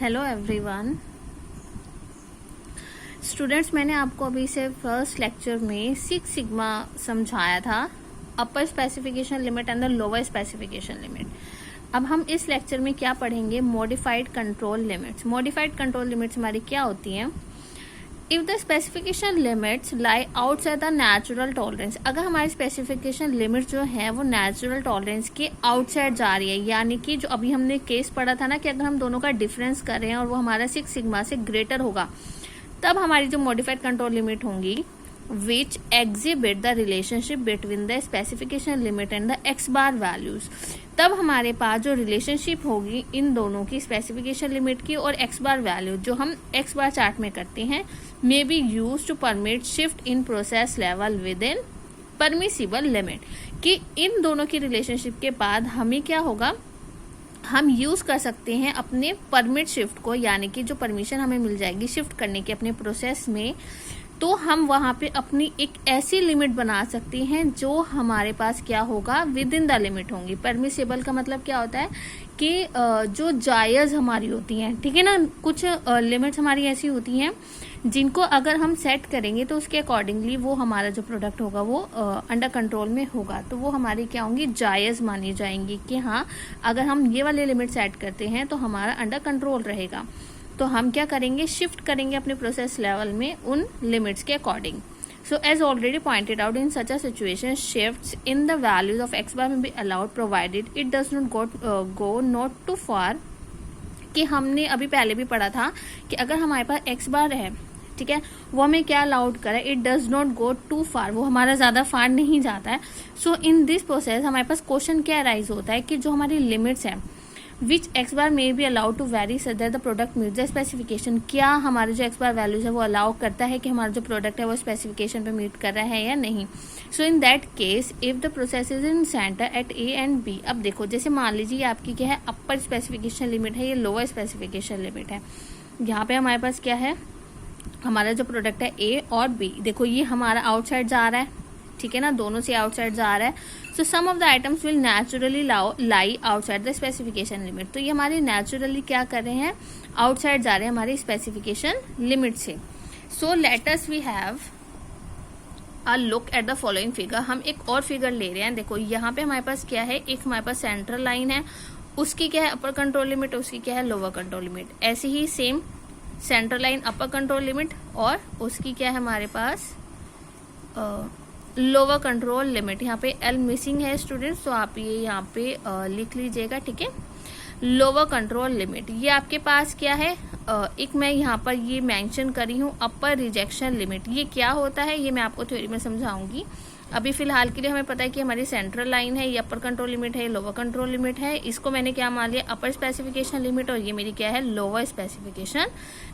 Hello everyone students, मैंने आपको अभी से फर्स्ट लेक्चर में सिक्स सिग्मा समझाया था, upper specification limit and the lower specification limit. अब हम इस लेक्चर में क्या पढ़ेंगे, modified control limits. Modified control limits हमारी क्या होती हैं? If the specification limits lie outside the natural tolerance, अगर हमारी स्पेसिफिकेशन लिमिट जो है वो नेचुरल टॉलरेंस के आउटसाइड जा रही है, यानी कि जो अभी हमने केस पढ़ा था ना कि अगर हम दोनों का डिफरेंस कर रहे हैं और वो हमारा 6 सिग्मा से ग्रेटर होगा, तब हमारी जो मॉडिफाइड कंट्रोल लिमिट होंगी which exhibit the relationship between the specification limit and the x bar values। तब हमारे पास जो रिलेशनशिप होगी इन दोनों की, स्पेसिफिकेशन लिमिट की और x बार वैल्यू, जो हम x बार चार्ट में करते हैं, may be use to permit shift in process level within permissible limit. कि इन दोनों की रिलेशनशिप के बाद हमें क्या होगा, हम यूज कर सकते हैं अपने परमिट शिफ्ट को, यानी कि जो परमिशन हमें मिल जाएगी शिफ्ट करने की अपने प्रोसेस में, तो हम वहां पे अपनी एक ऐसी लिमिट बना सकते हैं जो हमारे पास क्या होगा, विद इन द लिमिट होंगी। परमिसेबल का मतलब क्या होता है कि जो जायज हमारी होती हैं, ठीक है ना। कुछ लिमिट्स हमारी ऐसी होती हैं जिनको अगर हम सेट करेंगे तो उसके अकॉर्डिंगली वो हमारा जो प्रोडक्ट होगा वो अंडर कंट्रोल में होगा, तो वो हमारी क्या होंगी, जायज मानी जाएंगी कि हाँ अगर हम ये वाले लिमिट सेट करते हैं तो हमारा अंडर कंट्रोल रहेगा। तो हम क्या करेंगे, शिफ्ट करेंगे अपने प्रोसेस लेवल में उन लिमिट्स के according. So as already pointed out, in such a situation, shifts in the values of x bar may be allowed provided it does not go not too far। कि हमने अभी पहले भी पढ़ा था कि अगर हमारे पास x बार है, ठीक है, वो हमें क्या अलाउड करे, it does not go too far, वो हमारा ज्यादा फार नहीं जाता है। सो इन दिस प्रोसेस हमारे पास क्वेश्चन क्या अराइज होता है कि जो हमारी लिमिट्स है which X bar may be allowed to vary such that the product meet the specification, क्या हमारे जो एक्स बार वैल्यूज है वो अलाउ करता है कि हमारा जो प्रोडक्ट है वो स्पेसिफिकेशन पे मीट कर रहा है या नहीं। So in that case if the process is in centre at A and B. अब देखो, जैसे मान लीजिए आपकी क्या है, अपर स्पेसिफिकेशन लिमिट है, ये लोअर स्पेसिफिकेशन लिमिट है। यहाँ पे हमारे पास क्या है, हमारा जो प्रोडक्ट है ए और बी, देखो ये हमारा आउटसाइड जा रहा है, ठीक है ना, दोनों से आउटसाइड जा रहा है। So some of the items will naturally lie outside the specification limit. तो ये हमारी नेचुरली क्या कर रहे हैं, आउटसाइड जा रहे हैं हमारी स्पेसिफिकेशन लिमिट से। So let us we have a look at the following figure. हम एक और फिगर ले रहे हैं। देखो यहाँ पे हमारे पास क्या है, एक हमारे पास सेंट्रल लाइन है, उसकी क्या है अपर कंट्रोल लिमिट, उसकी क्या है लोअर कंट्रोल लिमिट। ऐसे ही same central line upper control limit और उसकी क्या है हमारे पास लोअर कंट्रोल लिमिट। यहाँ पे एल मिसिंग है स्टूडेंट्स, तो आप ये यहाँ पे लिख लीजिएगा, ठीक है। लोअर कंट्रोल लिमिट ये आपके पास क्या है, एक मैं यहाँ पर ये मेंशन करी हूँ अपर रिजेक्शन लिमिट। ये क्या होता है ये मैं आपको थ्योरी में समझाऊंगी। अभी फिलहाल के लिए हमें पता है कि हमारी सेंट्रल लाइन है, ये अपर कंट्रोल लिमिट है, लोअर कंट्रोल लिमिट है। इसको मैंने क्या मान लिया, अपर स्पेसिफिकेशन लिमिट, और ये मेरी क्या है, लोअर स्पेसिफिकेशन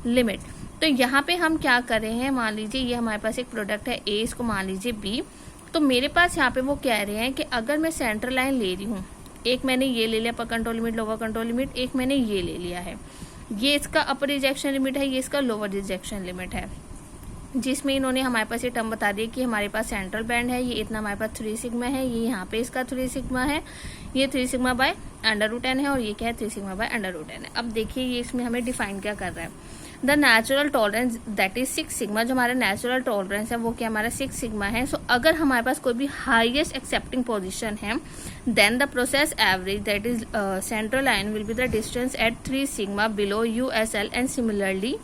लिमिट। तो यहाँ पे हम क्या कर रहे हैं, मान लीजिए ये हमारे पास एक प्रोडक्ट है ए, इसको मान लीजिए बी। तो मेरे पास यहाँ पे वो कह रहे हैं कि अगर मैं सेंट्रल लाइन ले रही हूँ, एक मैंने ये ले लिया अपर control limit lower control limit, एक मैंने ये ले लिया है, ये इसका अपर रिजेक्शन लिमिट है, ये इसका लोअर रिजेक्शन लिमिट है, जिसमें इन्होंने हमारे पास ये टर्म बता दिया कि हमारे पास सेंट्रल बैंड है, ये इतना हमारे पास 3 सिग्मा है, ये यहाँ पे इसका 3 सिग्मा है, ये 3 सिग्मा बाय √n है, और ये क्या है 3 सिग्मा बाय √n है। अब देखिए ये इसमें हमें डिफाइन क्या कर रहा है, the natural tolerance that is 6 sigma. जो हमारा नेचुरल टॉलरेंस है वो क्या हमारा 6 सिग्मा है। सो अगर हमारे पास कोई भी हाईएस्ट एक्सेप्टिंग पोजीशन है, then the process average that is central line will be the distance at 3 sigma below USL, and similarly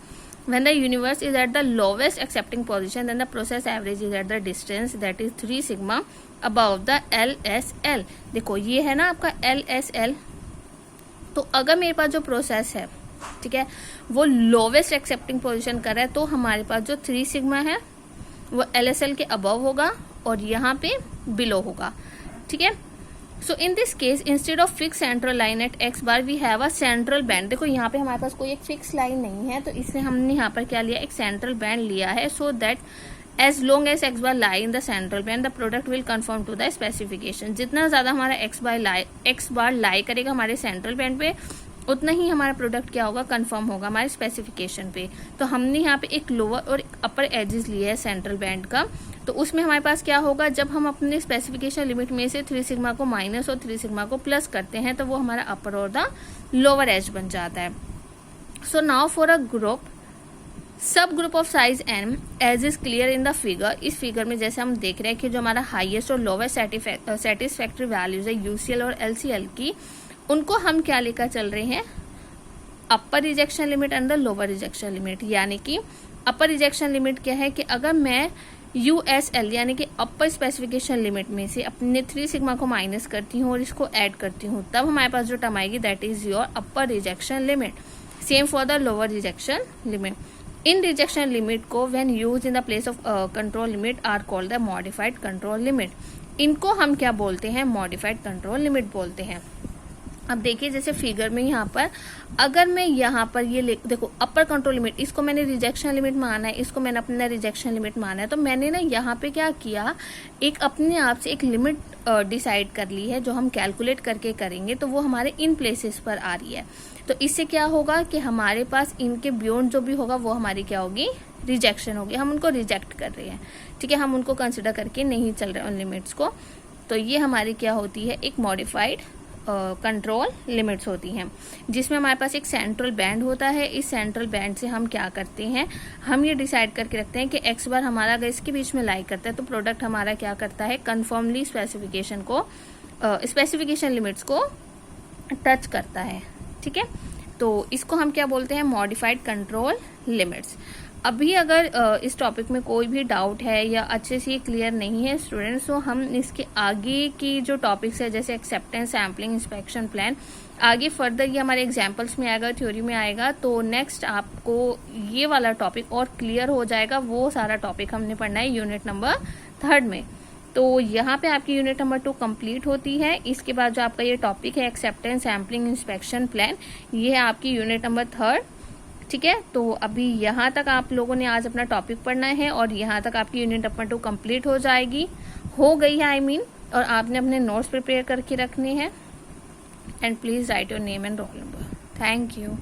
when the universe is at the lowest accepting position then the process average is at the distance that is 3 sigma above the LSL। देखो ये है ना आपका LSL। तो अगर मेरे पास जो process है, ठीक है, वो लोवेस्ट एक्सेप्टिंग पोजीशन कर रहा है, तो हमारे पास जो 3 सिग्मा है वो LSL के अबव होगा और यहाँ पे बिलो होगा, ठीक है। So in this case instead of fix central line at X bar we have a central band. देखो यहाँ पे हमारे पास कोई एक फिक्स लाइन नहीं है, तो इसलिए हमने यहाँ पर क्या लिया, एक सेंट्रल बैंड लिया है। So that as long as X bar lie in the central band the product will confirm to the specification. जितना ज्यादा हमारा एक्स बार लाई करेगा हमारे सेंट्रल बैंड पे, उतना ही हमारा प्रोडक्ट क्या होगा, कंफर्म होगा हमारे स्पेसिफिकेशन पे। तो हमने यहाँ पे एक लोअर और एक अपर एजेस लिया है सेंट्रल बैंड का, तो उसमें हमारे पास क्या होगा, जब हम अपने स्पेसिफिकेशन लिमिट में से 3 सिग्मा को माइनस और 3 सिग्मा को प्लस करते हैं तो वो हमारा अपर और द लोअर एज बन जाता है। So now for a group sub group of size n edge is clear in the figure. इस फिगर में जैसे हम देख रहे हैं कि जो हमारा हाईएस्ट और लोवेस्ट सेटिस्फैक्ट्री वैल्यूज है यूसीएल और एलसीएल की, उनको हम क्या लेकर चल रहे हैं, upper rejection limit and the lower rejection limit. यानी कि अपर रिजेक्शन लिमिट क्या है कि अगर मैं यूएसएल यानी कि अपर स्पेसिफिकेशन लिमिट में से अपने 3 सिग्मा को माइनस करती हूँ और इसको ऐड करती हूँ, तब हमारे पास जो टर्म आएगी that is your upper rejection limit. Same for the lower rejection limit. इन रिजेक्शन लिमिट को when use in the place of control limit are called the modified control limit. इनको हम क्या बोलते हैं, मॉडिफाइड कंट्रोल लिमिट बोलते हैं। अब देखिए जैसे फिगर में यहाँ पर अगर मैं यहाँ पर ये देखो अपर कंट्रोल लिमिट, इसको मैंने रिजेक्शन लिमिट माना है, इसको मैंने अपना रिजेक्शन लिमिट माना है, तो मैंने ना यहाँ पे क्या किया, एक अपने आप से एक लिमिट डिसाइड कर ली है जो हम कैलकुलेट करके करेंगे, तो वो हमारे इन प्लेसेस पर आ रही है। तो इससे क्या होगा कि हमारे पास इनके बियॉन्ड जो भी होगा वो हमारी क्या होगी, रिजेक्शन होगी। हम उनको रिजेक्ट कर रहे हैं, ठीक है, हम उनको कंसिडर करके नहीं चल रहे उन लिमिट्स को। तो ये हमारी क्या होती है, एक मॉडिफाइड कंट्रोल लिमिट्स होती हैं, जिसमें हमारे पास एक सेंट्रल बैंड होता है। इस सेंट्रल बैंड से हम क्या करते हैं, हम ये डिसाइड करके रखते हैं कि एक्स बार हमारा अगर इसके बीच में लाई करता है तो प्रोडक्ट हमारा क्या करता है, कन्फर्मली स्पेसिफिकेशन लिमिट्स को टच करता है, ठीक है। तो इसको हम क्या बोलते हैं, मॉडिफाइड कंट्रोल लिमिट्स। अभी अगर इस टॉपिक में कोई भी डाउट है या अच्छे से क्लियर नहीं है स्टूडेंट्स, तो हम इसके आगे की जो टॉपिक्स है जैसे एक्सेप्टेंस, सैम्पलिंग, इंस्पेक्शन प्लान, आगे फर्दर ये हमारे एग्जाम्पल्स में आएगा, थ्योरी में आएगा। तो नेक्स्ट आपको ये वाला टॉपिक और क्लियर हो जाएगा। वो सारा टॉपिक हमने पढ़ना है यूनिट नंबर 3 में। तो यहाँ पे आपकी यूनिट नंबर 2 कंप्लीट होती है। इसके बाद जो आपका ये टॉपिक है एक्सेप्टेंस, सैम्पलिंग, इंस्पेक्शन प्लान, ये है आपकी यूनिट नंबर 3, ठीक है। तो अभी यहाँ तक आप लोगों ने आज अपना टॉपिक पढ़ना है और यहाँ तक आपकी यूनिट नंबर 2 कंप्लीट हो जाएगी, हो गई है और आपने अपने नोट्स प्रिपेयर करके रखने हैं। And please right your name and roll number. Thank you.